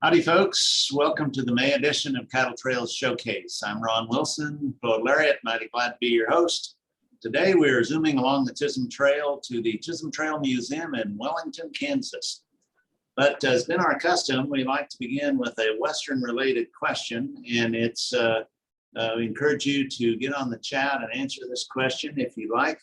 Howdy, folks. Welcome to the May edition of Cattle Trails Showcase. I'm Ron Wilson, Poet Laureate. Mighty glad to be your host. Today, we're zooming along the Chisholm Trail to the Chisholm Trail Museum in Wellington, Kansas. But as been our custom, we like to begin with a Western-related question, and we encourage you to get on the chat and answer this question if you like.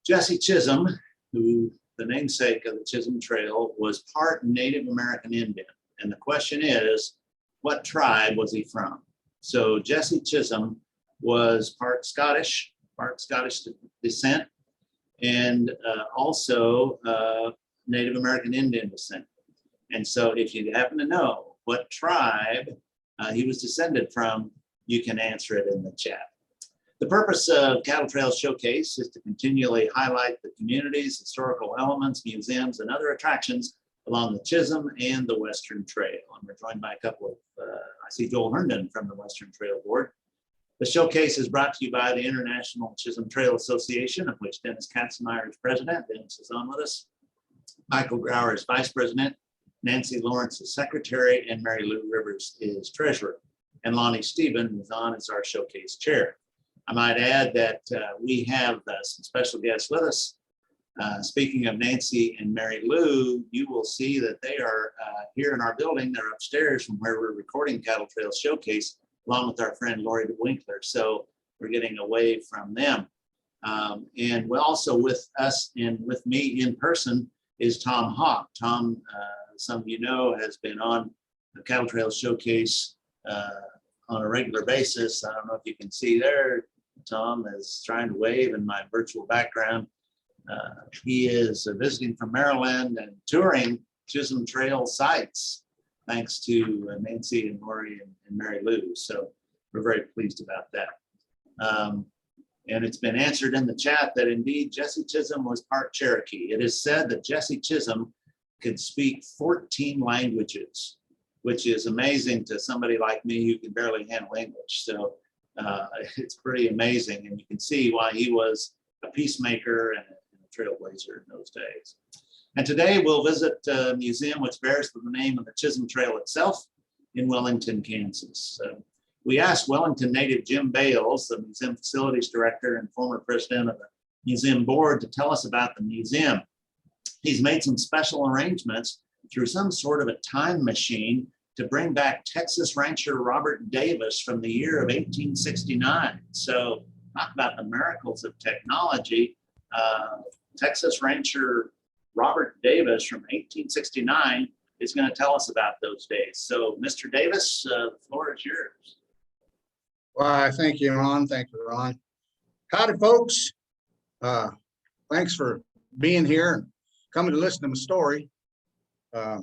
Jesse Chisholm, who the namesake of the Chisholm Trail, was part Native American Indian. And the question is, what tribe was he from? So Jesse Chisholm was part Scottish descent, and also Native American Indian descent. And so if you happen to know what tribe he was descended from, you can answer it in the chat. The purpose of Cattle Trails Showcase is to continually highlight the communities, historical elements, museums, and other attractions along the Chisholm and the Western Trail. And we're joined by a couple of, I see Joel Herndon from the Western Trail Board. The showcase is brought to you by the International Chisholm Trail Association, of which Dennis Katzenmeyer is president. Dennis is on with us. Michael Grauer is vice president. Nancy Lawrence is secretary, and Mary Lou Rivers is treasurer. And Lonnie Stephen is on as our showcase chair. I might add that we have some special guests with us. Speaking of Nancy and Mary Lou, you will see that they are here in our building. They're upstairs from where we're recording Cattle Trails Showcase, along with our friend Lori DeWinkler. So we're getting away from them. And also with us and with me in person is Tom Hawk. Tom, some of you know, has been on the Cattle Trails Showcase on a regular basis. I don't know if you can see there. Tom is trying to wave in my virtual background. He is visiting from Maryland and touring Chisholm Trail sites, thanks to Nancy and Lori and Mary Lou. So we're very pleased about that. And it's been answered in the chat that indeed Jesse Chisholm was part Cherokee. It is said that Jesse Chisholm could speak 14 languages, which is amazing to somebody like me who can barely handle English. So it's pretty amazing, and you can see why he was a peacemaker and a trailblazer in those days. And today we'll visit a museum which bears the name of the Chisholm Trail itself in Wellington, Kansas. We asked Wellington native Jim Bales, the museum facilities director and former president of the museum board, to tell us about the museum. He's made some special arrangements through some sort of a time machine to bring back Texas rancher Robert Davis from the year of 1869. So talk about the miracles of technology. Texas rancher Robert Davis from 1869 is going to tell us about those days. So Mr. Davis, the floor is yours. Why, thank you, Ron. Thank you, Ron. Howdy, folks. Thanks for being here and coming to listen to my story. Let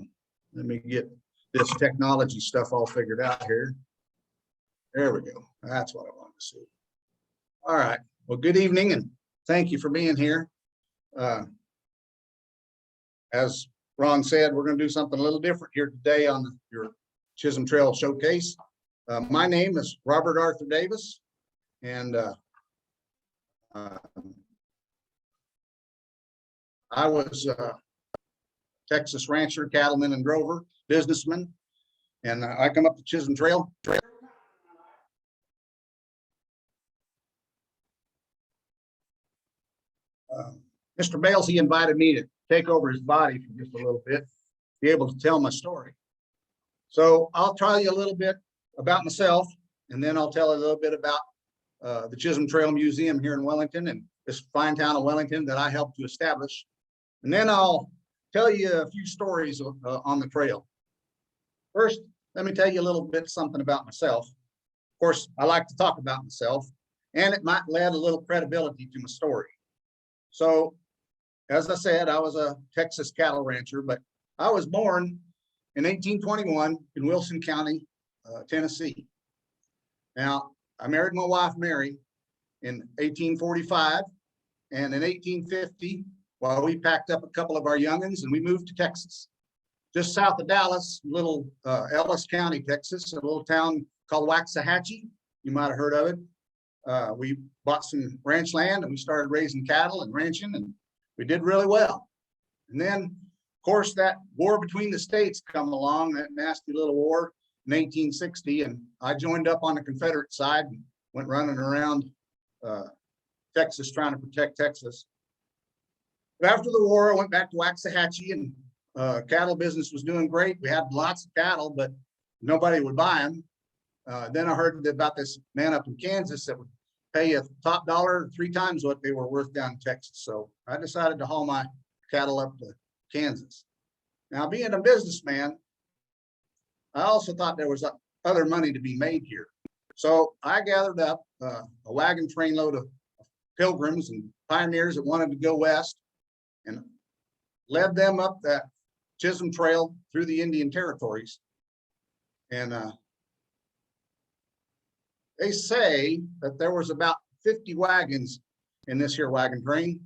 me get this technology stuff all figured out here. There we go. That's what I wanted to see. All right. Well, good evening, and thank you for being here. As Ron said, we're going to do something a little different here today on your Chisholm Trail Showcase. My name is Robert Arthur Davis, and I was Texas rancher, cattleman, and drover, businessman, and I come up the Chisholm Trail. Mr. Bales, he invited me to take over his body for just a little bit, be able to tell my story. So I'll tell you a little bit about myself, and then I'll tell you a little bit about the Chisholm Trail Museum here in Wellington and this fine town of Wellington that I helped to establish. And then I'll tell you a few stories on the trail. First, let me tell you a little bit something about myself. Of course, I like to talk about myself, and it might add a little credibility to my story. So, as I said, I was a Texas cattle rancher, but I was born in 1821 in Wilson County, Tennessee. Now, I married my wife, Mary, in 1845, and in 1850, well, we packed up a couple of our youngins and we moved to Texas. Just south of Dallas, little Ellis County, Texas, a little town called Waxahachie. You might have heard of it. We bought some ranch land and we started raising cattle and ranching, and we did really well. And then course, that war between the states come along, that nasty little war in 1860, and I joined up on the Confederate side and went running around Texas trying to protect Texas. But after the war, I went back to Waxahachie, and cattle business was doing great. We had lots of cattle, but nobody would buy them. Then I heard about this man up in Kansas that would pay a top dollar 3 times what they were worth down in Texas. So I decided to haul my cattle up to Kansas. Now, being a businessman, I also thought there was other money to be made here. So I gathered up a wagon train load of pilgrims and pioneers that wanted to go west and led them up that Chisholm Trail through the Indian territories. And they say that there was about 50 wagons in this here wagon train.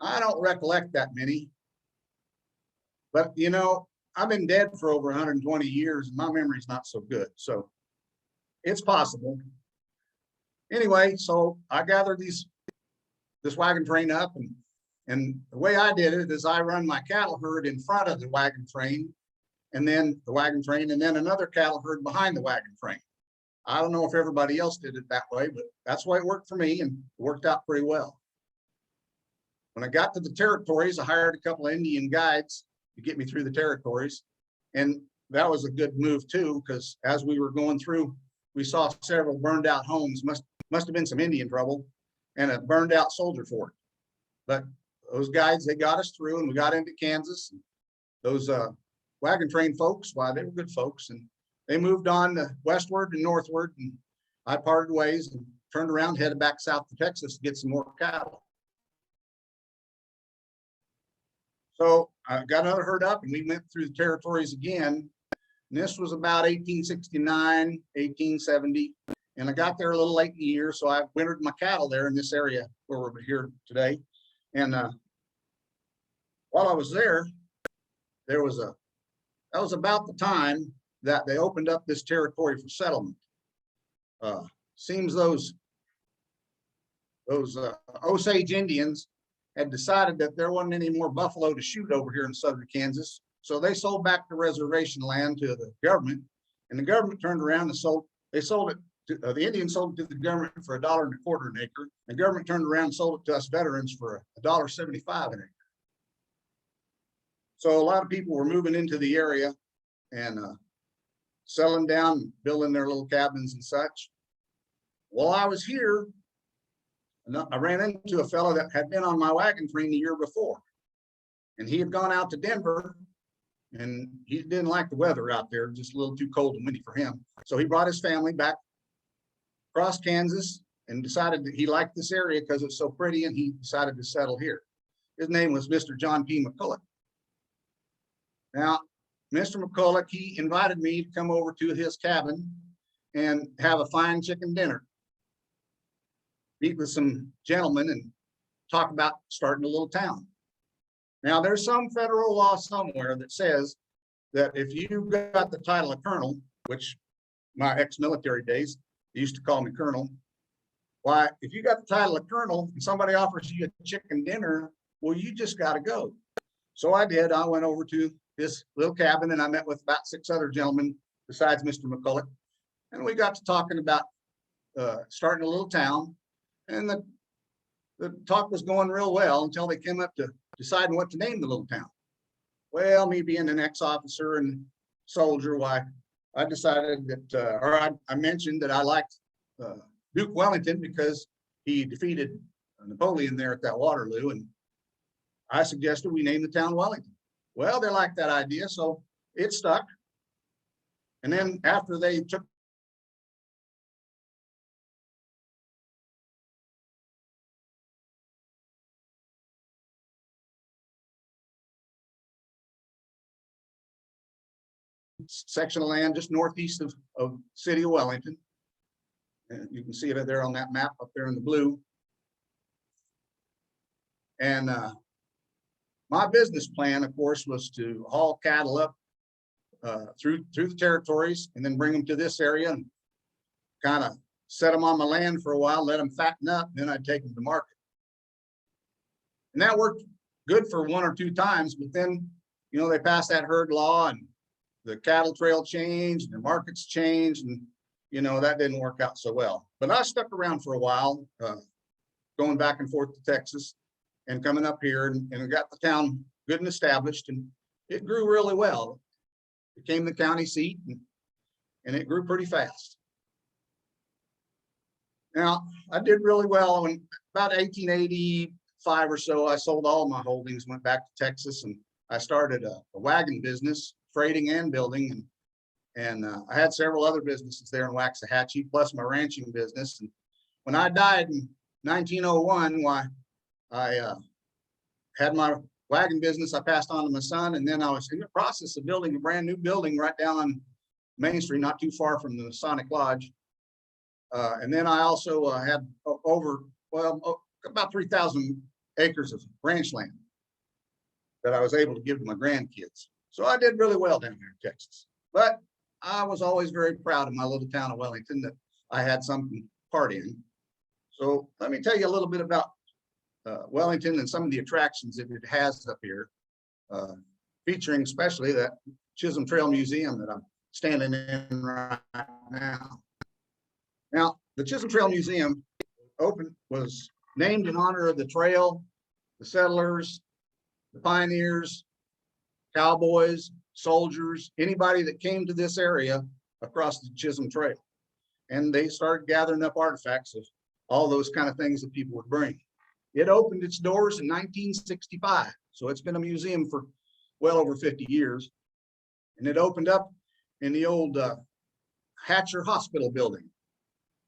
I don't recollect that many. But, you know, I've been dead for over 120 years and my memory's not so good. So it's possible. Anyway, so I gathered this wagon train up, and the way I did it is I run my cattle herd in front of the wagon train, and then the wagon train, and then another cattle herd behind the wagon train. I don't know if everybody else did it that way, but that's the way it worked for me, and it worked out pretty well. When I got to the territories, I hired a couple of Indian guides to get me through the territories. And that was a good move too, because as we were going through, we saw several burned out homes, must have been some Indian trouble, and a burned out soldier fort. But those guides, they got us through, and we got into Kansas. Those wagon train folks, why, they were good folks, and they moved on westward and northward, and I parted ways and turned around, headed back south to Texas to get some more cattle. So I got another herd up, and we went through the territories again. And this was about 1869, 1870. And I got there a little late in the year, so I wintered my cattle there in this area where we're here today. And while I was there, that was about the time that they opened up this territory for settlement. Seems those Osage Indians had decided that there wasn't any more buffalo to shoot over here in southern Kansas. So they sold back the reservation land to the government, and the government turned around and sold it to, the Indians sold it to the government for $1.25 an acre. The government turned around and sold it to us veterans for $1.75 an acre. So a lot of people were moving into the area and settling down, building their little cabins and such. While I was here, I ran into a fellow that had been on my wagon train the year before, and he had gone out to Denver, and he didn't like the weather out there, just a little too cold and windy for him. So he brought his family back across Kansas and decided that he liked this area because it's so pretty, and he decided to settle here. His name was Mr. John P. McCulloch. Now, Mr. McCulloch, he invited me to come over to his cabin and have a fine chicken dinner, meet with some gentlemen, and talk about starting a little town. Now, there's some federal law somewhere that says that if you got the title of colonel, which my ex-military days, they used to call me colonel. Why, if you got the title of colonel and somebody offers you a chicken dinner, well, you just got to go. So I did. I went over to this little cabin, and I met with about 6 other gentlemen besides Mr. McCulloch. And we got to talking about starting a little town. And the talk was going real well until they came up to deciding what to name the little town. Well, me being an ex-officer and soldier, why, I decided that, I mentioned that I liked Duke Wellington because he defeated Napoleon there at that Waterloo, and I suggested we name the town Wellington. Well, they liked that idea, so it stuck. And then after they took section of land just northeast of city of Wellington, and you can see it there on that map up there in the blue. And my business plan, of course, was to haul cattle up through the territories and then bring them to this area and kind of set them on my land for a while, let them fatten up, then I'd take them to market. And that worked good for 1 or 2 times, but then you know, they passed that herd law and the cattle trail changed and the markets changed, and, you know, that didn't work out so well. But I stuck around for a while, going back and forth to Texas and coming up here and got the town good and established, and it grew really well. It became the county seat, and it grew pretty fast. Now, I did really well when about 1885 or so, I sold all my holdings, went back to Texas, and I started a wagon business, freighting and building. And I had several other businesses there in Waxahachie, plus my ranching business. And when I died in 1901, why I had my wagon business, I passed on to my son, and then I was in the process of building a brand new building right down on Main Street, not too far from the Masonic Lodge. And then I also had about 3,000 acres of ranch land that I was able to give to my grandkids. So I did really well down there in Texas. But I was always very proud of my little town of Wellington, that I had something part in. So let me tell you a little bit about Wellington and some of the attractions that it has up here, featuring especially that Chisholm Trail Museum that I'm standing in right now. Now, the Chisholm Trail Museum was named in honor of the trail, the settlers, the pioneers, cowboys, soldiers, anybody that came to this area across the Chisholm Trail. And they started gathering up artifacts of all those kind of things that people would bring. It opened its doors in 1965. So it's been a museum for well over 50 years. And it opened up in the old Hatcher Hospital building.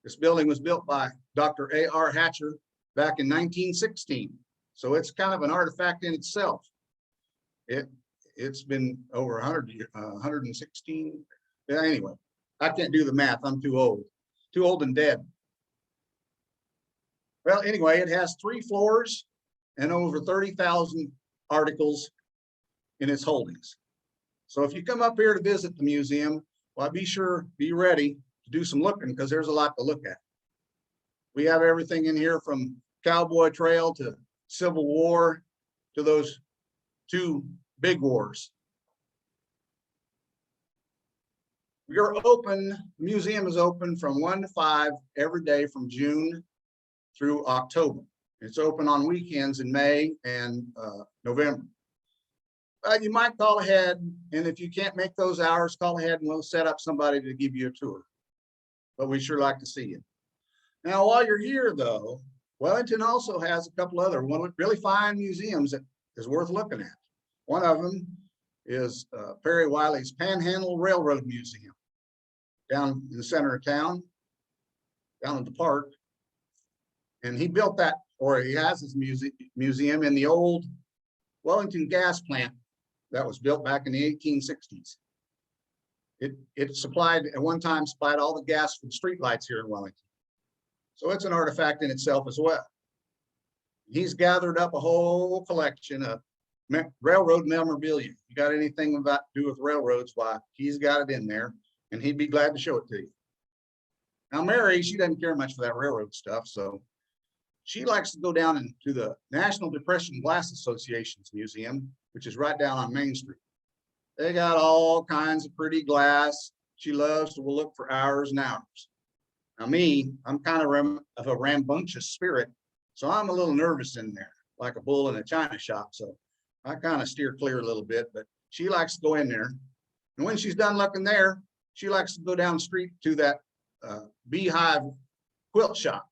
This building was built by Dr. A.R. Hatcher back in 1916. So it's kind of an artifact in itself. It's been over 100 years, 116. Yeah, anyway, I can't do the math. I'm too old and dead. Well, anyway, it has 3 floors and over 30,000 articles in its holdings. So if you come up here to visit the museum, well, be ready to do some looking, because there's a lot to look at. We have everything in here from cowboy trail to Civil War to those 2 big wars. The museum is open from 1 to 5 every day from June through October. It's open on weekends in May and November. You might call ahead, and if you can't make those hours, call ahead and we'll set up somebody to give you a tour. But we sure like to see you. Now, while you're here though, Wellington also has a couple other really fine museums that is worth looking at. One of them is Perry Wiley's Panhandle Railroad Museum down in the center of town, down at the park. And he built that, or he has his museum in the old Wellington gas plant that was built back in the 1860s. It supplied, at one time, supplied all the gas for the streetlights here in Wellington. So it's an artifact in itself as well. He's gathered up a whole collection of railroad memorabilia. You got anything about to do with railroads, why, he's got it in there, and he'd be glad to show it to you. Now, Mary, she doesn't care much for that railroad stuff, so she likes to go down into the National Depression Glass Association's museum, which is right down on Main Street. They got all kinds of pretty glass. She loves to look for hours and hours. Now me, I'm kind of a rambunctious spirit, so I'm a little nervous in there, like a bull in a china shop. So I kind of steer clear a little bit, but she likes to go in there. And when she's done looking there, she likes to go down the street to that Beehive quilt shop,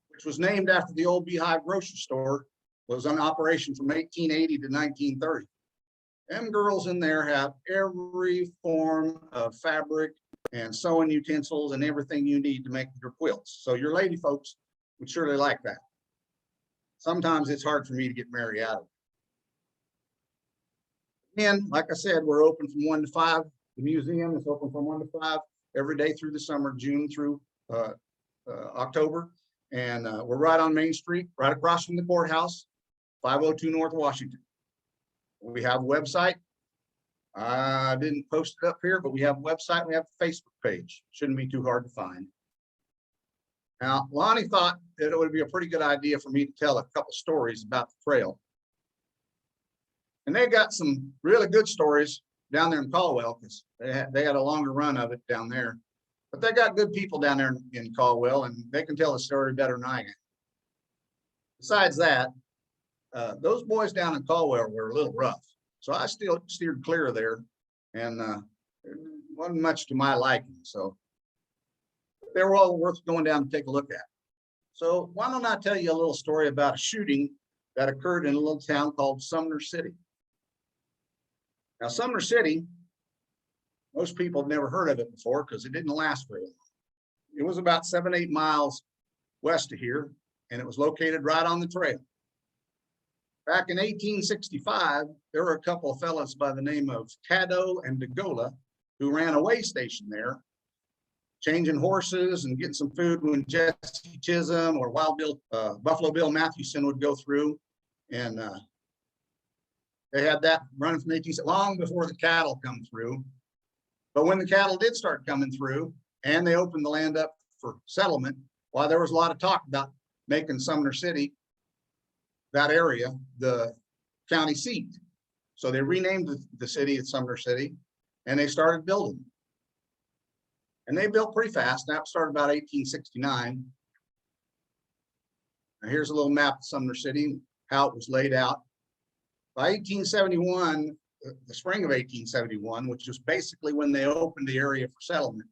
which was named after the old Beehive grocery store, was in operation from 1880 to 1930. Them girls in there have every form of fabric and sewing utensils and everything you need to make your quilts. So your lady folks would surely like that. Sometimes it's hard for me to get Mary out of it. And like I said, we're open from 1 to 5. The museum is open from 1 to 5 every day through the summer, June through October. And we're right on Main Street, right across from the courthouse, 502 North Washington. We have a website. I didn't post it up here, but we have a website. We have a Facebook page. Shouldn't be too hard to find. Now, Lonnie thought that it would be a pretty good idea for me to tell a couple stories about the trail. And they got some really good stories down there in Caldwell, because they had a longer run of it down there. But they got good people down there in Caldwell, and they can tell the story better than I can. Besides that, those boys down in Caldwell were a little rough, so I still steered clear of there, and it wasn't much to my liking. So they were all worth going down to take a look at. So why don't I tell you a little story about a shooting that occurred in a little town called Sumner City. Now, Sumner City, most people have never heard of it before because it didn't last very long. It was about 7-8 miles west of here, and it was located right on the trail. Back in 1865, there were a couple of fellas by the name of Caddo and DeGola who ran a way station there, changing horses and getting some food when Jesse Chisholm or Buffalo Bill Mathewson would go through. And they had that running from 18, long before the cattle come through. But when the cattle did start coming through and they opened the land up for settlement, while there was a lot of talk about making Sumner City, that area, the county seat. So they renamed the city at Sumner City, and they started building. And they built pretty fast. That started about 1869. Now here's a little map of Sumner City, how it was laid out. By 1871, the spring of 1871, which was basically when they opened the area for settlement,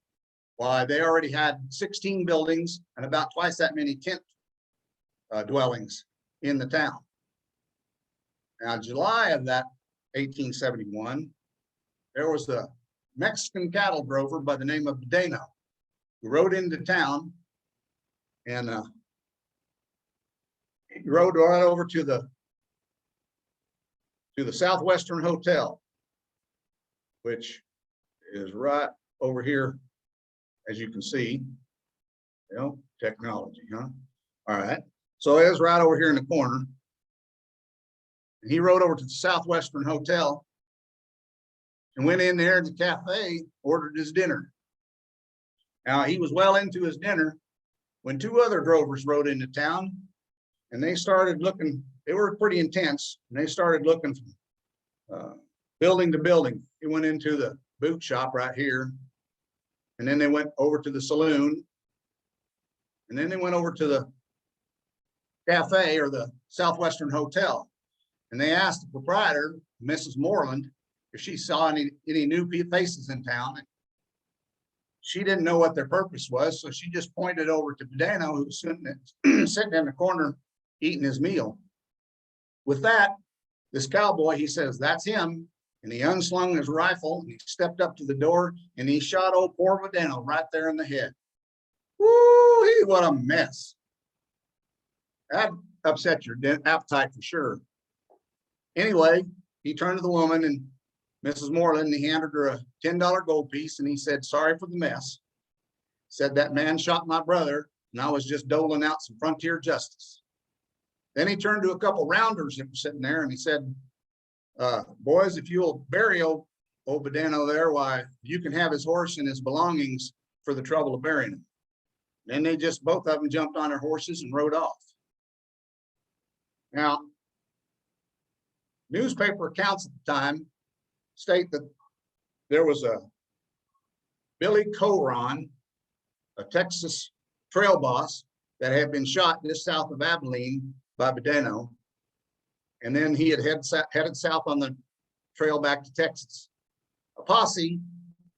why they already had 16 buildings and about twice that many tent dwellings in the town. Now, July of that 1871, there was a Mexican cattle drover by the name of Badeno who rode into town, and he rode right over to the Southwestern Hotel, which is right over here, as you can see. You know, technology, huh? All right. So it was right over here in the corner. And he rode over to the Southwestern Hotel and went in there in the cafe, ordered his dinner. Now, he was well into his dinner when two other drovers rode into town, and they started looking. They were pretty intense, and they started looking from building to building. They went into the boot shop right here, and then they went over to the saloon, and then they went over to the cafe or the Southwestern Hotel, and they asked the proprietor, Mrs. Moreland, if she saw any new faces in town. She didn't know what their purpose was, so she just pointed over to Badeno, who was sitting in the corner eating his meal. With that, this cowboy, he says, "That's him." And he unslung his rifle and he stepped up to the door and he shot old poor Badeno right there in the head. Woo-hee, what a mess. That upset your appetite for sure. Anyway, he turned to the woman and Mrs. Moreland, and he handed her a $10 gold piece, and he said, "Sorry for the mess." Said, "That man shot my brother, and I was just doling out some frontier justice." Then he turned to a couple rounders that were sitting there, and he said, "Boys, if you'll bury old Badeno there, why, you can have his horse and his belongings for the trouble of burying him." Then they just, both of them jumped on their horses and rode off. Now, newspaper accounts at the time state that there was a Billy Coron, a Texas trail boss, that had been shot just south of Abilene by Badeno, and then he had headed south on the trail back to Texas. A posse,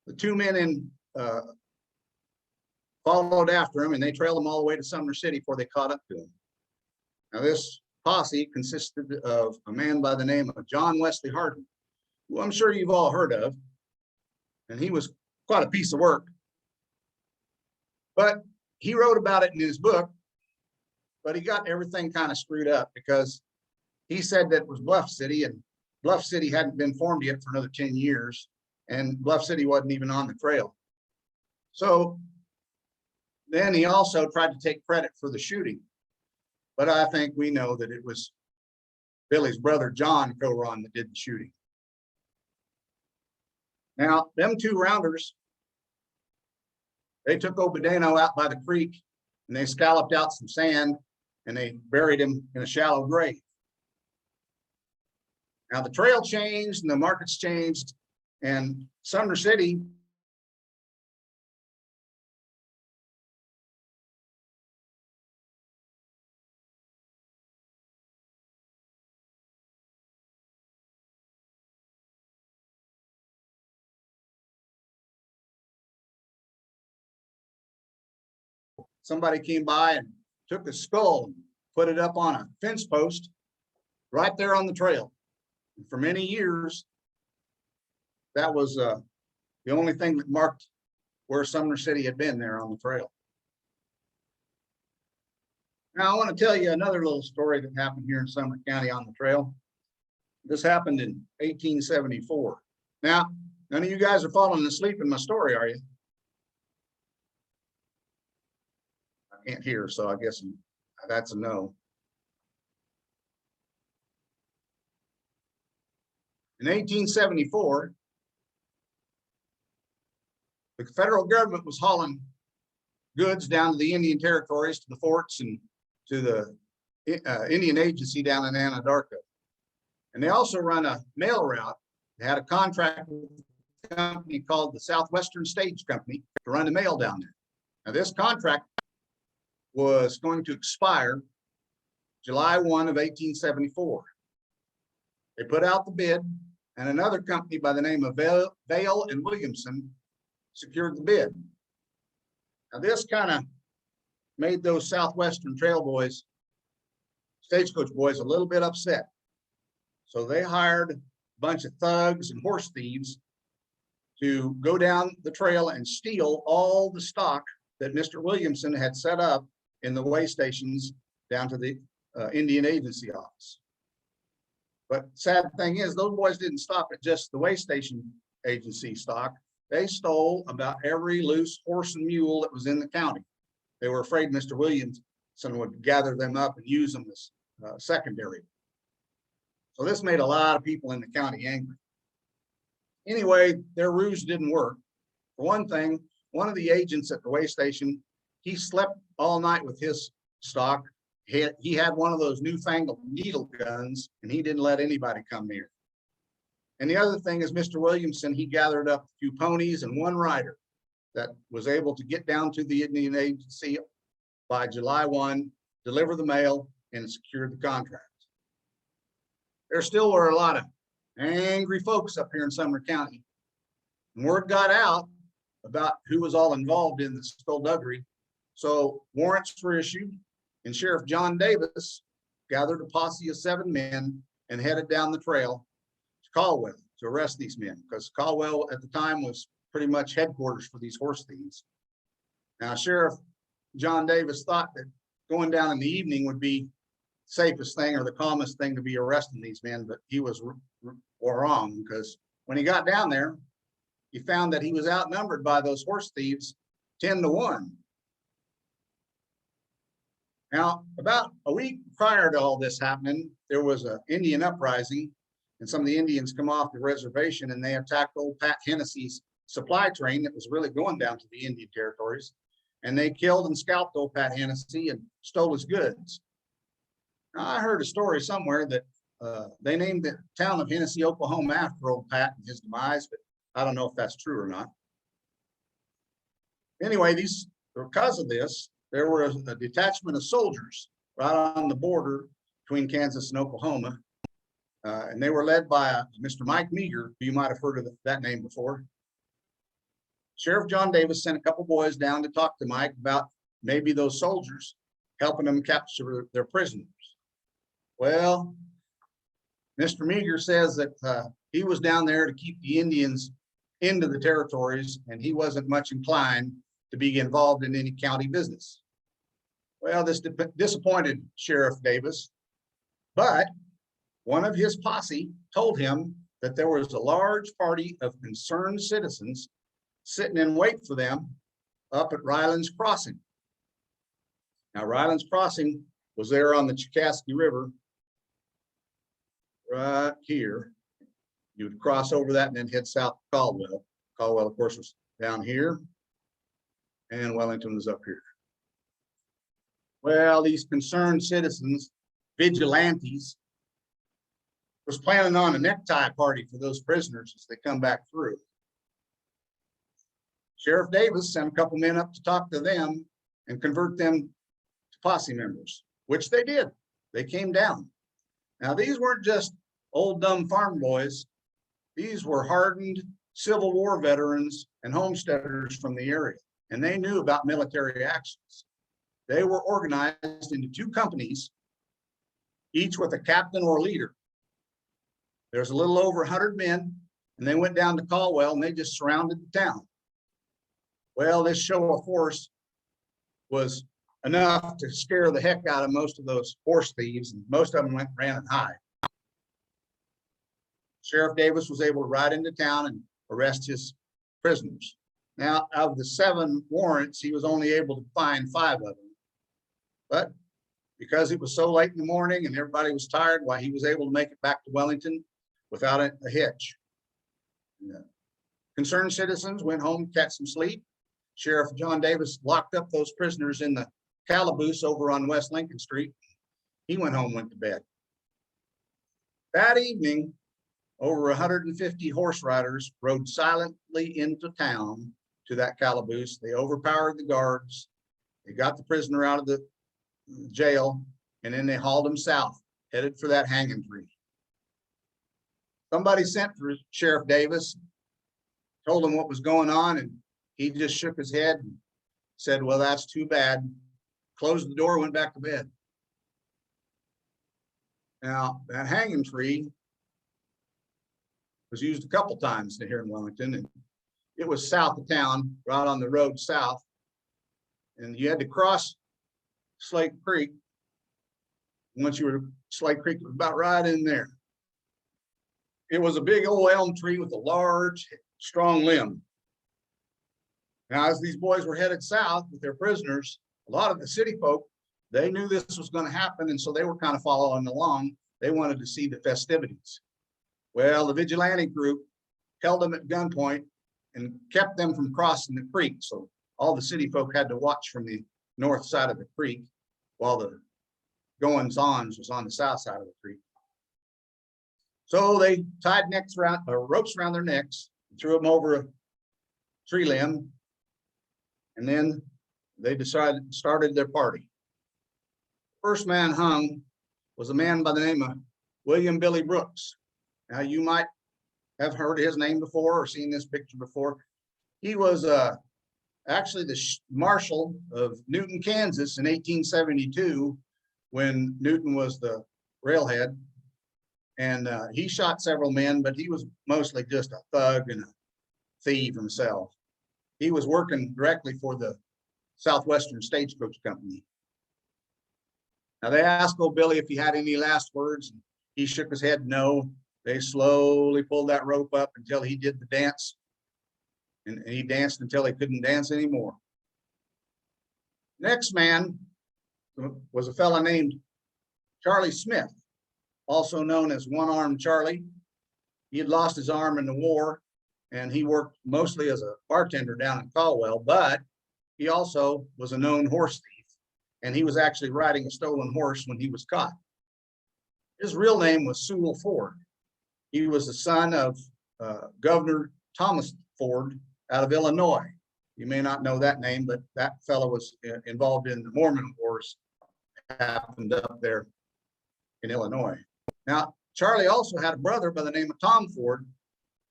the two men in followed after him, and they trailed him all the way to Sumner City before they caught up to him. Now, this posse consisted of a man by the name of John Wesley Hardin, who I'm sure you've all heard of, and he was quite a piece of work. But he wrote about it in his book, but he got everything kind of screwed up because he said that it was Bluff City, and Bluff City hadn't been formed yet for another 10 years, and Bluff City wasn't even on the trail. So then he also tried to take credit for the shooting, but I think we know that it was Billy's brother, John Coron, that did the shooting. Now, them two rounders, they took old Badeno out by the creek and they scalloped out some sand and they buried him in a shallow grave. Now the trail changed and the markets changed, and Sumner City somebody came by and took a skull and put it up on a fence post right there on the trail. And for many years, that was the only thing that marked where Sumner City had been there on the trail. Now, I want to tell you another little story that happened here in Sumner County on the trail. This happened in 1874. Now, none of you guys are falling asleep in my story, are you? I can't hear, so I guess that's a no. In 1874, the federal government was hauling goods down to the Indian territories, to the forts, and to the Indian agency down in Anadarko. And they also run a mail route. They had a contract with a company called the Southwestern Stage Company to run the mail down there. Now, this contract was going to expire July 1 of 1874. They put out the bid, and another company by the name of Vale and Williamson secured the bid. Now, this kind of made those Southwestern Trail boys, stagecoach boys, a little bit upset. So they hired a bunch of thugs and horse thieves to go down the trail and steal all the stock that Mr. Williamson had set up in the way stations down to the Indian Agency office. But sad thing is, those boys didn't stop at just the way station agency stock. They stole about every loose horse and mule that was in the county. They were afraid Mr. Williamson would gather them up and use them as secondary. So this made a lot of people in the county angry. Anyway, their ruse didn't work. For one thing, one of the agents at the way station, he slept all night with his stock. He had one of those newfangled needle guns, and he didn't let anybody come near. And the other thing is, Mr. Williamson, he gathered up a few ponies and one rider that was able to get down to the Indian Agency by July 1, deliver the mail, and secure the contract. There still were a lot of angry folks up here in Sumner County. And word got out about who was all involved in the skullduggery. So warrants were issued, and Sheriff John Davis gathered a posse of 7 men and headed down the trail to Caldwell to arrest these men, because Caldwell at the time was pretty much headquarters for these horse thieves. Now, Sheriff John Davis thought that going down in the evening would be the safest thing or the calmest thing to be arresting these men, but he was wrong, because when he got down there, he found that he was outnumbered by those horse thieves 10-1. Now, about a week prior to all this happening, there was an Indian uprising, and some of the Indians come off the reservation and they attacked old Pat Hennessy's supply train that was really going down to the Indian territories. And they killed and scalped old Pat Hennessy and stole his goods. Now, I heard a story somewhere that they named the town of Hennessy, Oklahoma after old Pat and his demise, but I don't know if that's true or not. Anyway, because of this, there were a detachment of soldiers right on the border between Kansas and Oklahoma. And they were led by Mr. Mike Meager, who you might have heard of that name before. Sheriff John Davis sent a couple boys down to talk to Mike about maybe those soldiers helping them capture their prisoners. Well, Mr. Meager says that he was down there to keep the Indians into the territories, and he wasn't much inclined to be involved in any county business. Well, this disappointed Sheriff Davis, but one of his posse told him that there was a large party of concerned citizens sitting in wait for them up at Rylands Crossing. Now, Rylands Crossing was there on the Chickasaw River, right here. You would cross over that and then head south to Caldwell. Caldwell, of course, was down here, and Wellington was up here. Well, these concerned citizens, vigilantes, was planning on a necktie party for those prisoners as they come back through. Sheriff Davis sent a couple men up to talk to them and convert them to posse members, which they did. They came down. Now, these weren't just old dumb farm boys. These were hardened Civil War veterans and homesteaders from the area, and they knew about military actions. They were organized into 2 companies, each with a captain or leader. There's a little over 100 men, and they went down to Caldwell and they just surrounded the town. Well, this show of force was enough to scare the heck out of most of those horse thieves, and most of them ran and hide. Sheriff Davis was able to ride into town and arrest his prisoners. Now, out of the 7 warrants, he was only able to find 5 of them. But because it was so late in the morning and everybody was tired, why, he was able to make it back to Wellington without a hitch. Concerned citizens went home to catch some sleep. Sheriff John Davis locked up those prisoners in the calaboose over on West Lincoln Street. He went home, went to bed. That evening, over 150 horse riders rode silently into town to that calaboose. They overpowered the guards. They got the prisoner out of the jail, and then they hauled him south, headed for that hanging tree. Somebody sent for Sheriff Davis, told him what was going on, and he just shook his head and said, well, that's too bad. Closed the door, went back to bed. Now, that hanging tree was used a couple times here in Wellington, and it was south of town, right on the road south. And you had to cross Slate Creek. Once you were, Slate Creek was about right in there. It was a big old elm tree with a large, strong limb. Now, as these boys were headed south with their prisoners, a lot of the city folk, they knew this was going to happen, and so they were kind of following along. They wanted to see the festivities. Well, the vigilante group held them at gunpoint and kept them from crossing the creek. So all the city folk had to watch from the north side of the creek while the goings-ons was on the south side of the creek. So they tied ropes around their necks, threw them over a tree limb, and then they started their party. First man hung was a man by the name of William Billy Brooks. Now, you might have heard his name before or seen this picture before. He was actually the marshal of Newton, Kansas in 1872, when Newton was the railhead. And he shot several men, but he was mostly just a thug and a thief himself. He was working directly for the Southwestern Stagecoach Company. Now, they asked old Billy if he had any last words. And he shook his head no. They slowly pulled that rope up until he did the dance. And he danced until he couldn't dance anymore. Next man was a fella named Charlie Smith, also known as One-Armed Charlie. He had lost his arm in the war, and he worked mostly as a bartender down in Caldwell, but he also was a known horse thief, and he was actually riding a stolen horse when he was caught. His real name was Sewell Ford. He was the son of Governor Thomas Ford out of Illinois. You may not know that name, but that fellow was involved in the Mormon Wars, happened up there in Illinois. Now, Charlie also had a brother by the name of Tom Ford,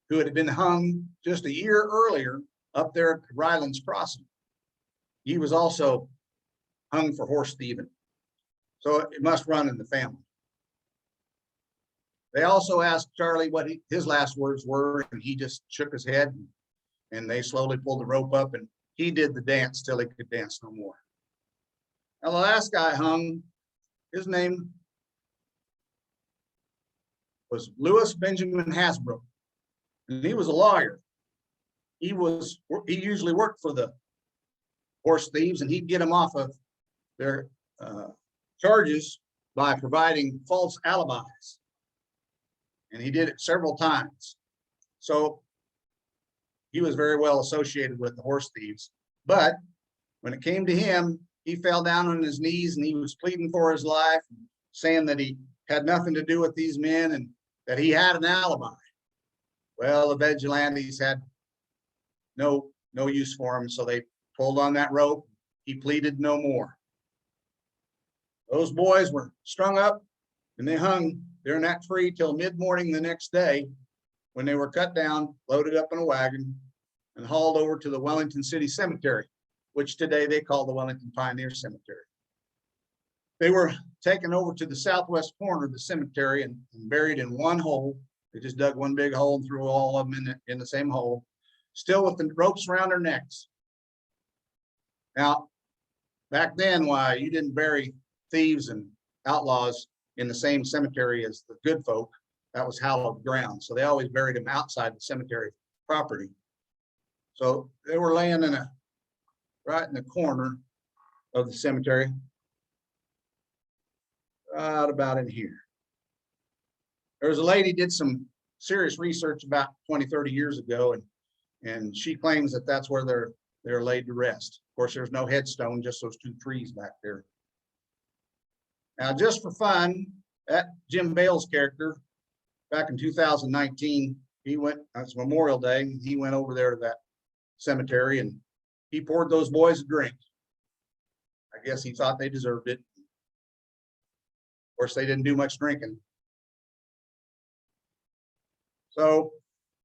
who had been hung just a year earlier up there at Rylands Crossing. He was also hung for horse thieving. So it must run in the family. They also asked Charlie what his last words were, and he just shook his head, and they slowly pulled the rope up, and he did the dance till he could dance no more. Now, the last guy hung, his name was Lewis Benjamin Hasbrook, and he was a lawyer. He usually worked for the horse thieves, and he'd get them off of their charges by providing false alibis. And he did it several times. So he was very well associated with the horse thieves. But when it came to him, he fell down on his knees and he was pleading for his life, saying that he had nothing to do with these men and that he had an alibi. Well, the vigilantes had no use for him, so they pulled on that rope. He pleaded no more. Those boys were strung up and they hung there in that tree till mid-morning the next day, when they were cut down, loaded up in a wagon, and hauled over to the Wellington City Cemetery, which today they call the Wellington Pioneer Cemetery. They were taken over to the southwest corner of the cemetery and buried in one hole. They just dug one big hole and threw all of them in the same hole, still with the ropes around their necks. Now, back then, why you didn't bury thieves and outlaws in the same cemetery as the good folk. That was hallowed ground. So they always buried them outside the cemetery property. So they were laying right in the corner of the cemetery, right about in here. There was a lady did some serious research about 20, 30 years ago, and she claims that that's where they're laid to rest. Of course, there's no headstone, just those two trees back there. Now, just for fun, that Jim Bales character, back in 2019, he went, it's Memorial Day, he went over there to that cemetery and he poured those boys a drink. I guess he thought they deserved it. Of course, they didn't do much drinking. So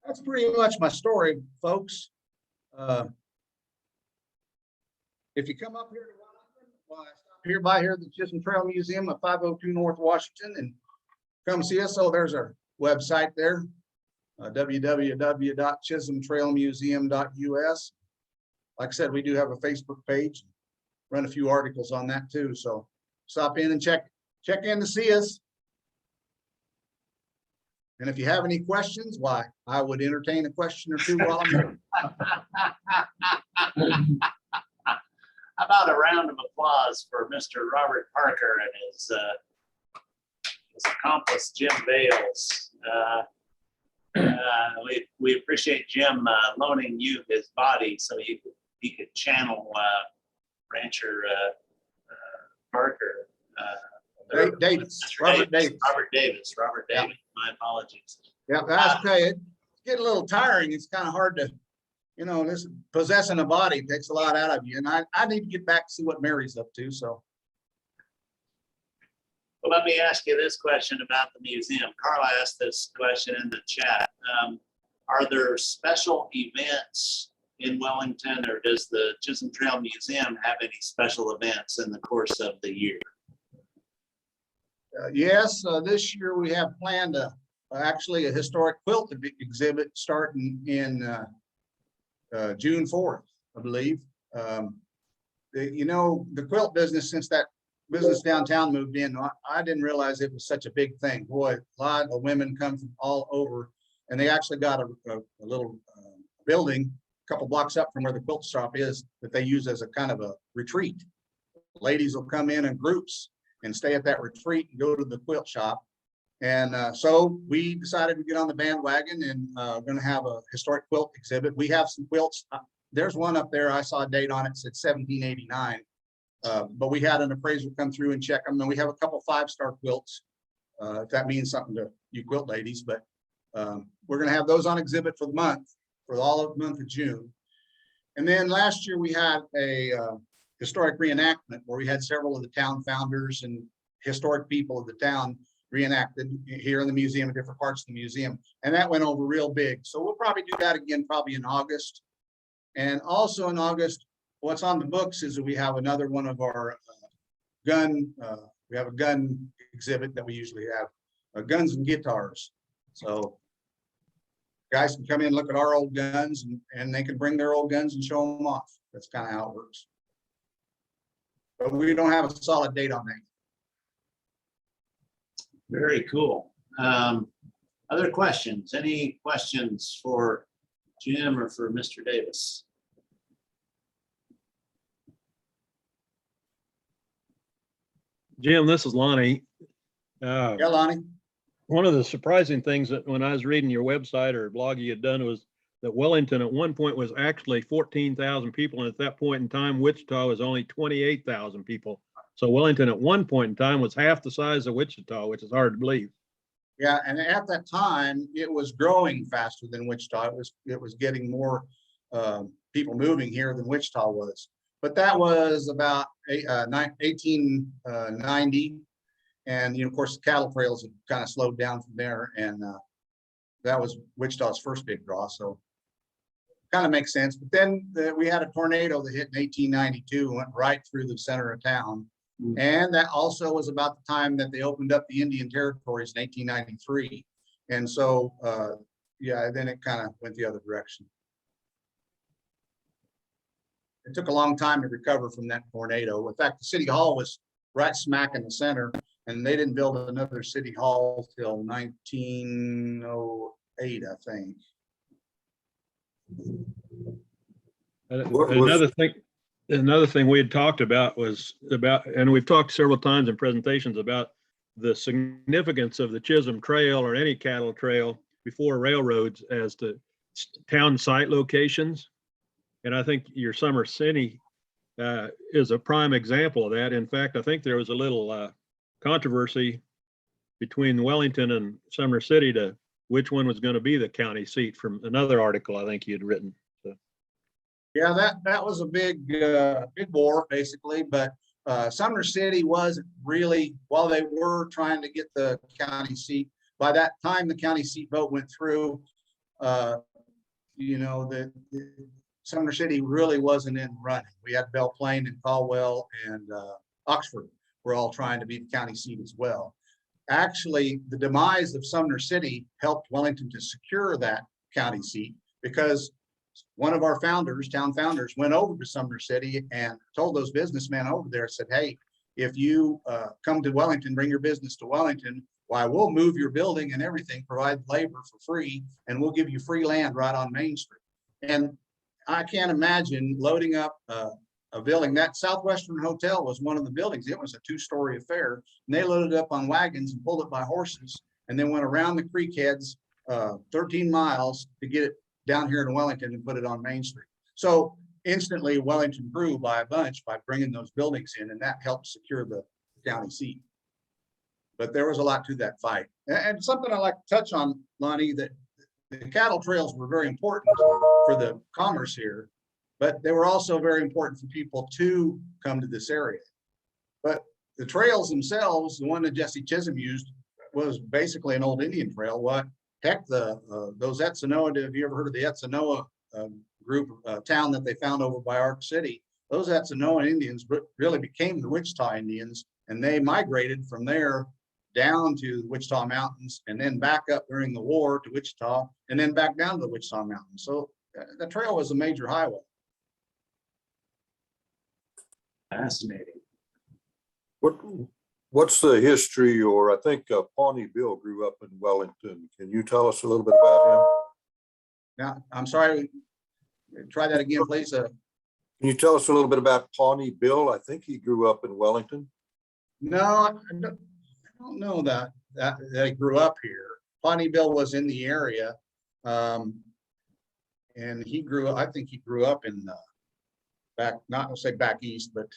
that's pretty much my story, folks. If you come up here to Wellington, well, I stop here by here at the Chisholm Trail Museum at 502 North Washington and come see us. So there's our website there, www.chisholmtrailmuseum.us. Like I said, we do have a Facebook page, run a few articles on that too. So stop in and check in to see us. And if you have any questions, why, I would entertain a question or two while I'm here. How about a round of applause for Mr. Robert Parker and his accomplice, Jim Bales. We appreciate Jim loaning you his body so he could channel Rancher Parker. Davis, Robert Davis. Robert Davis. My apologies. Yeah, that's okay. It's getting a little tiring. It's kind of hard to, this possessing a body takes a lot out of you. And I need to get back to see what Mary's up to. So. Well, let me ask you this question about the museum. Carla asked this question in the chat. Are there special events in Wellington, or does the Chisholm Trail Museum have any special events in the course of the year? Yes, this year we have planned actually a historic quilt exhibit starting in June 4th, I believe. The quilt business, since that business downtown moved in, I didn't realize it was such a big thing. Boy, a lot of women come from all over, and they actually got a little building a couple blocks up from where the quilt shop is that they use as a kind of a retreat. Ladies will come in groups and stay at that retreat and go to the quilt shop. And so we decided to get on the bandwagon and we're going to have a historic quilt exhibit. We have some quilts. There's one up there. I saw a date on it, said 1789. But we had an appraiser come through and check them. And we have a couple 5-star quilts, if that means something to you quilt ladies. But we're going to have those on exhibit for the month, for all of the month of June. And then last year we had a historic reenactment where we had several of the town founders and historic people of the town reenacted here in the museum, in different parts of the museum. And that went over real big. So we'll probably do that again, probably in August. And also in August, what's on the books is that we have another one of our we have a gun exhibit that we usually have, guns and guitars. So guys can come in, look at our old guns, and they can bring their old guns and show them off. That's kind of how it works. But we don't have a solid date on that. Very cool. Other questions? Any questions for Jim or for Mr. Davis? Jim, this is Lonnie. Yeah, Lonnie. One of the surprising things that when I was reading your website or blog you had done was that Wellington at one point was actually 14,000 people. And at that point in time, Wichita was only 28,000 people. So Wellington at one point in time was half the size of Wichita, which is hard to believe. Yeah, and at that time, it was growing faster than Wichita. It was getting more people moving here than Wichita was. But that was about 1890. And, you know, of course, the cattle trails have kind of slowed down from there. And that was Wichita's first big draw. So kind of makes sense. But then we had a tornado that hit in 1892 and went right through the center of town. And that also was about the time that they opened up the Indian territories in 1893. And so, yeah, then it kind of went the other direction. It took a long time to recover from that tornado. In fact, the city hall was right smack in the center, and they didn't build another city hall till 1908, I think. Another thing we had talked about was about, and we've talked several times in presentations about the significance of the Chisholm Trail or any cattle trail before railroads as to town site locations. And I think your Sumner City is a prime example of that. In fact, I think there was a little controversy between Wellington and Sumner City to which one was going to be the county seat from another article I think you'd written. So. Yeah, that was a big war basically, but Sumner City wasn't really, while they were trying to get the county seat, by that time the county seat vote went through, you know, the Sumner City really wasn't in running. We had Belle Plaine and Caldwell and Oxford were all trying to be the county seat as well. Actually, the demise of Sumner City helped Wellington to secure that county seat because one of our founders, town founders, went over to Sumner City and told those businessmen over there, said, hey, if you come to Wellington, bring your business to Wellington, why, we'll move your building and everything, provide labor for free, and we'll give you free land right on Main Street. And I can't imagine loading up a building. That Southwestern Hotel was one of the buildings. It was a two-story affair. And they loaded it up on wagons and pulled it by horses and then went around the creek heads 13 miles to get it down here in Wellington and put it on Main Street. So instantly Wellington grew by a bunch by bringing those buildings in, and that helped secure the county seat. But there was a lot to that fight. And something I like to touch on, Lonnie, that the cattle trails were very important for the commerce here, but they were also very important for people to come to this area. But the trails themselves, the one that Jesse Chisholm used, was basically an old Indian trail. What heck, those Etzanoa, have you ever heard of the Etzanoa group town that they found over by Ark City? Those Etzanoa Indians really became the Wichita Indians, and they migrated from there down to the Wichita Mountains and then back up during the war to Wichita and then back down to the Wichita Mountains. So the trail was a major highway. Fascinating. What's the history, or I think Pawnee Bill grew up in Wellington. Can you tell us a little bit about him? Now, I'm sorry, try that again, please. Can you tell us a little bit about Pawnee Bill? I think he grew up in Wellington. No, I don't know that he grew up here. Pawnee Bill was in the area. And he grew up, I think he grew up in not to say back east, but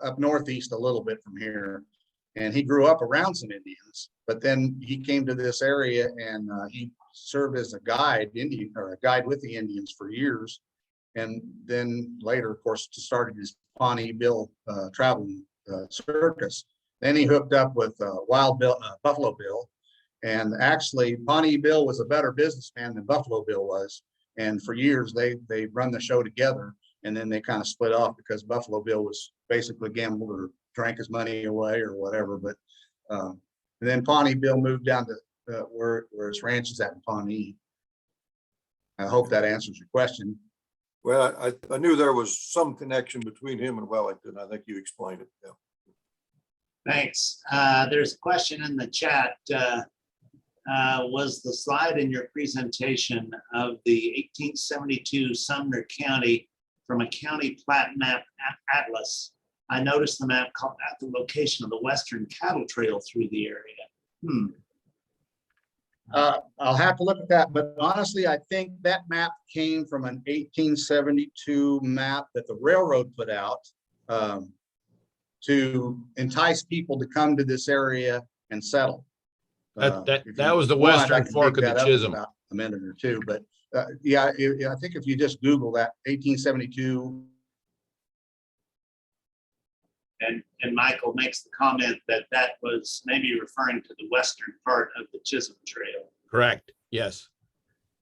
up northeast a little bit from here. And he grew up around some Indians, but then he came to this area and he served as a guide with the Indians for years. And then later, of course, started his Pawnee Bill traveling circus. Then he hooked up with Buffalo Bill. And actually, Pawnee Bill was a better businessman than Buffalo Bill was. And for years, they run the show together. And then they kind of split off because Buffalo Bill was basically gambled or drank his money away or whatever. But and then Pawnee Bill moved down to where his ranch is at in Pawnee. I hope that answers your question. Well, I knew there was some connection between him and Wellington. I think you explained it. Yeah. Thanks. There's a question in the chat. Was the slide in your presentation of the 1872 Sumner County from a county plat map atlas? I noticed the map called out the location of the Western Cattle Trail through the area. I'll have to look at that, but honestly, I think that map came from an 1872 map that the railroad put out. to entice people to come to this area and settle. That If that you was the want, I western can fork dig of the that up in Chisholm. about a minute or two, but yeah, I think if you just Google that 1872. And Michael makes the comment that that was maybe referring to the western part of the Chisholm Trail. Correct. Yes.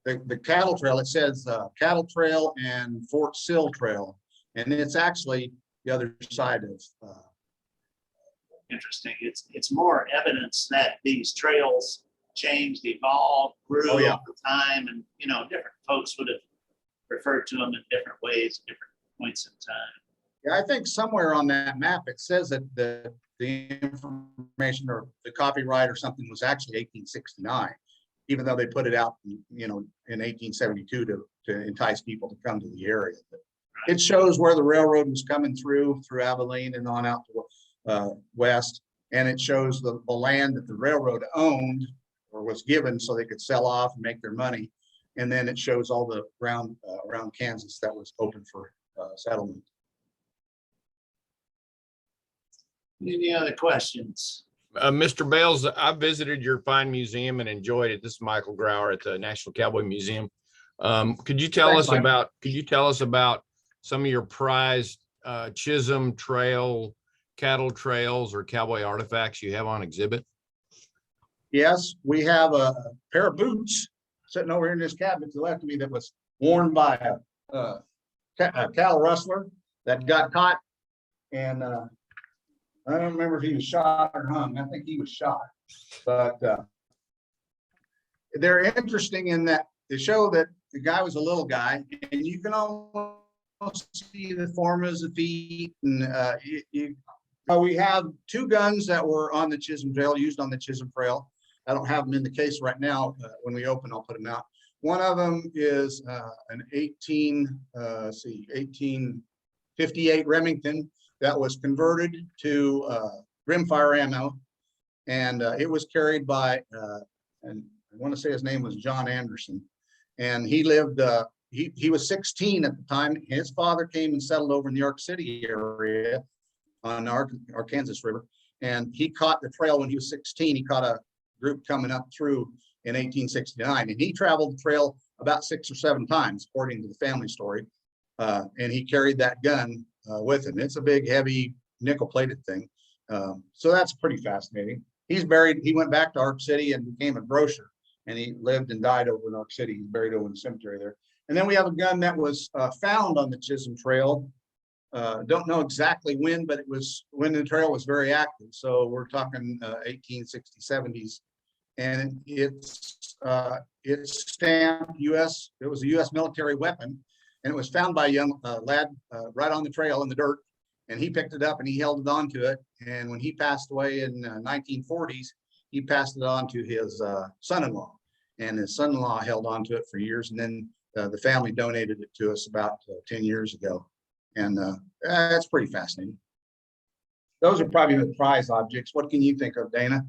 The cattle trail, it says cattle trail and Fort Sill Trail, and it's actually the other side of. Interesting. It's more evidence that these trails changed, evolved, grew Oh, yeah. over time, and different folks would have referred to them in different ways, different points in time. Yeah, I think somewhere on that map, it says that the information or the copyright or something was actually 1869, even though they put it out, in 1872 to entice people to come to the area. But it shows where the railroad was coming through Abilene and on out to west, and it shows the land that the railroad owned or was given so they could sell off and make their money. And then it shows all the ground around Kansas that was open for settlement. Any other questions? Mr. Bales, I visited your fine museum and enjoyed it. This is Michael Grauer at the National Cowboy Museum. Could you tell Thanks, us about some of your prized Chisholm Trail, cattle trails, or cowboy artifacts you have on exhibit? Yes, we have a pair of boots sitting over here in this cabinet to the left of me that was worn by a cattle rustler that got caught, and I don't remember if he was shot or hung. I think he was shot, but they're interesting in that they show that the guy was a little guy, and you can almost see the form of his feet. And we have two guns that were on the Chisholm Trail, used on the Chisholm Trail. I don't have them in the case right now. When we open, I'll put them out. One of them is an 1858 Remington that was converted to rimfire ammo, and it was carried by, and I want to say his name was John Anderson, and he lived. He was 16 at the time. His father came and settled over in the York City area on Arkansas River, and he caught the trail when he was 16. He caught a group coming up through in 1869, and he traveled the trail about 6 or 7 times, according to the family story, and he carried that gun with him. It's a big, heavy, nickel-plated thing. So that's pretty fascinating. He's buried. He went back to Ark City and became a grocer, and he lived and died over in Ark City. He's buried over in the cemetery there. And then we have a gun that was found on the Chisholm Trail. Don't know exactly when, but it was when the trail was very active. So we're talking 1860s, 70s, and it's stamped U.S. It was a U.S. military weapon, and it was found by a young lad right on the trail in the dirt, and he picked it up and he held it on to it. And when he passed away in 1940s, he passed it on to his son-in-law, and his son-in-law held on to it for years, and then the family donated it to us about 10 years ago. And that's pretty fascinating. Those are probably the prize objects. What can you think of, Dana?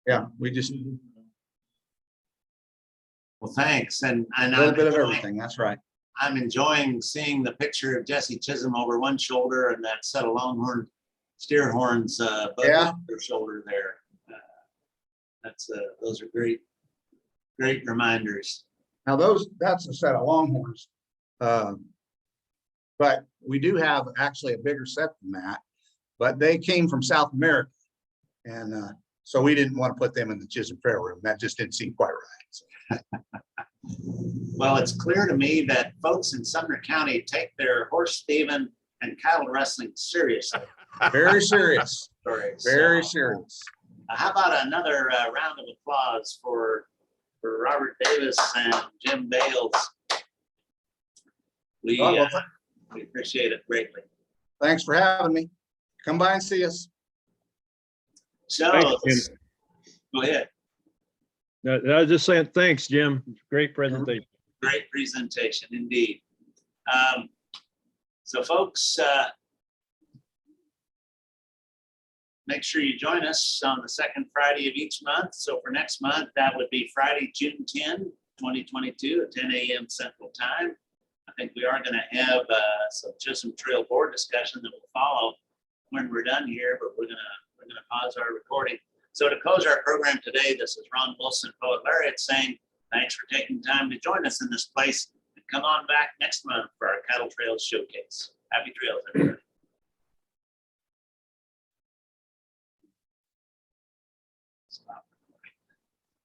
Yeah, we just Well, thanks. And a little bit of everything. That's right. I'm enjoying seeing the picture of Jesse Chisholm over one shoulder and that set of longhorn steer horns above Yeah. their shoulder there. Those are great reminders. Now that's a set of longhorns. But we do have actually a bigger set than that, but they came from South America. And so we didn't want to put them in the Chisholm Trail room. That just didn't seem quite right. So. Well, it's clear to me that folks in Sumner County take their horse thieving and cattle wrestling seriously. Very serious. Very So, serious. how about another round of applause for Robert Davis and Jim Bales? We appreciate it greatly. Thanks for having me. Come by and see us. So, Thanks, go ahead. I was just saying, thanks, Jim. Great presentation. Great presentation indeed. So folks, make sure you join us on the second Friday of each month. So for next month, that would be Friday, June 10, 2022 at 10 a.m. Central Time. I think we are going to have some Chisholm Trail board discussion that will follow when we're done here, but we're going to pause our recording. So to close our program today, this is Ron Wilson, Poet Laureate, saying thanks for taking time to join us in this place, and come on back next month for our Cattle Trails Showcase. Happy trails, everybody. Stop.